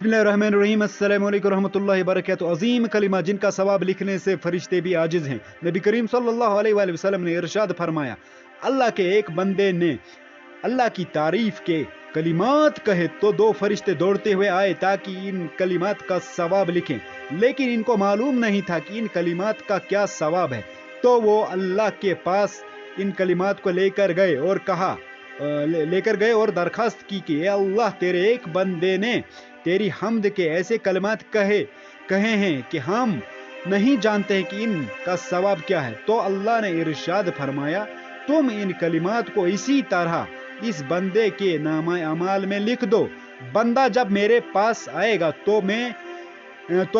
बिस्मिल्लाहिर्रहमानिर्रहीम अस्सलामु अलैकुम रहमतुल्लाहि वबरकातुहू। अजीम कलिमा जिनका सवाब लिखने से फरिश्ते भी आजिज हैं। नबी करीम सल्लल्लाहु अलैहि वसल्लम ने इरशाद फरमाया, अल्लाह के एक बंदे ने अल्लाह की तारीफ के कलिमात कहे तो दो फरिश्ते दौड़ते हुए आए ताकि इन कलिमात का सवाब लिखें, लेकिन इनको मालूम नहीं था कि इन कलिमात का क्या सवाब है। तो वो अल्लाह के पास इन कलिमात को लेकर गए और दरखास्त की कि ए अल्लाह, तेरे एक बंदे ने तेरी हमद के ऐसे कलिमात कहे हैं कि हम नहीं जानते हैं कि इनका सवाब क्या है। तो अल्लाह ने इरशाद फरमाया, तुम इन कलिमात को इसी तरह इस बंदे के नामा अमाल में लिख दो। बंदा जब मेरे पास आएगा तो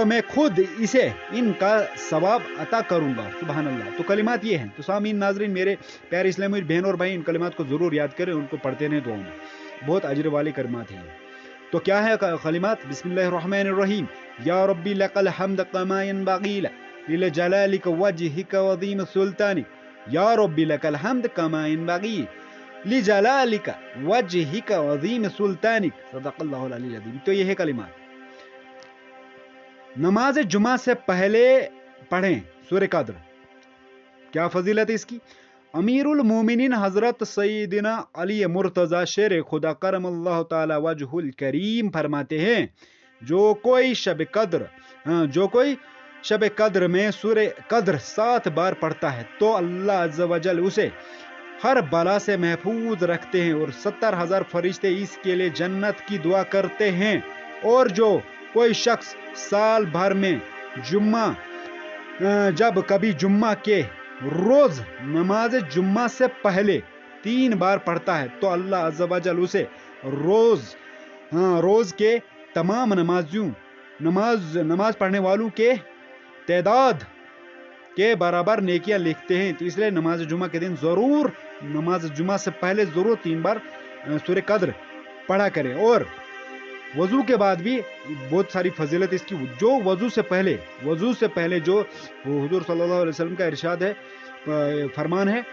मैं खुद इसे इनका सवाब अता करूंगा। सुभान अल्लाह। तो कलिमात ये हैं। तो सामीन नाजरीन, मेरे प्यारे इस्लामी बहन और भाई, इन कलिमात को ज़रूर याद करें, उनको पढ़ते रहें दुआओं में। बहुत अजर वाली कलिमात हैं। तो क्या है कलिमात? बिस्मिल्लाहिर्रहमानिर्रहीम। या रब्बी लकल हम्द कमा यनबगी लिजलालिक वजहिक वअज़ीम सुल्तानिक। या रब्बी लकल हम्द कमा यनबगी लिजलालिक वजहिक वअज़ीम सुल्तानिक। सदक़ल्लाहुल अलीयुल अज़ीम। तो ये है कलिमात। नमाज जुमा से पहले पढ़ें सूरह कद्र। क्या फजीलत है इसकी? अमीरुल मोमिनीन हजरत सईदना अली मुर्तज़ा शेर खुदा करमल्लाहु ताला वजहुल करीम फरमाते हैं, जो कोई शब कद्र में सूरह कद्र 7 बार पढ़ता है तो अल्लाह अज़्ज़ वजल उसे हर बला से महफूज रखते हैं और 70,000 फरिश्ते इसके लिए जन्नत की दुआ करते हैं। और जो कोई शख्स साल भर में जब कभी जुम्मा के रोज नमाज जुम्मा से पहले 3 बार पढ़ता है तो अल्लाह अज़्ज़ वजल उसे रोज के तमाम नमाज पढ़ने वालों के तादाद के बराबर नेकियां लिखते हैं। तो इसलिए नमाज जुम्मा के दिन जरूर, नमाज जुम्मा से पहले जरूर 3 बार सूरह कद्र पढ़ा करें। और वजू के बाद भी बहुत सारी फजीलत इसकी। जो वजू से पहले जो हुजूर सल्लल्लाहु अलैहि वसल्लम का इरशाद है, फरमान है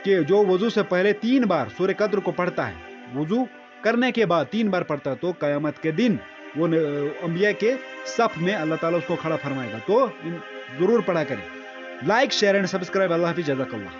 कि जो वजू से पहले 3 बार सूरह कद्र को पढ़ता है, वजू करने के बाद 3 बार पढ़ता है, तो क़यामत के दिन वो अंबिया के सफ में अल्लाह ताला उसको खड़ा फरमाएगा। तो जरूर पढ़ा करें। Like, share and subscribe. अल्लाह हाफिज़। जज़ाकल्लाह।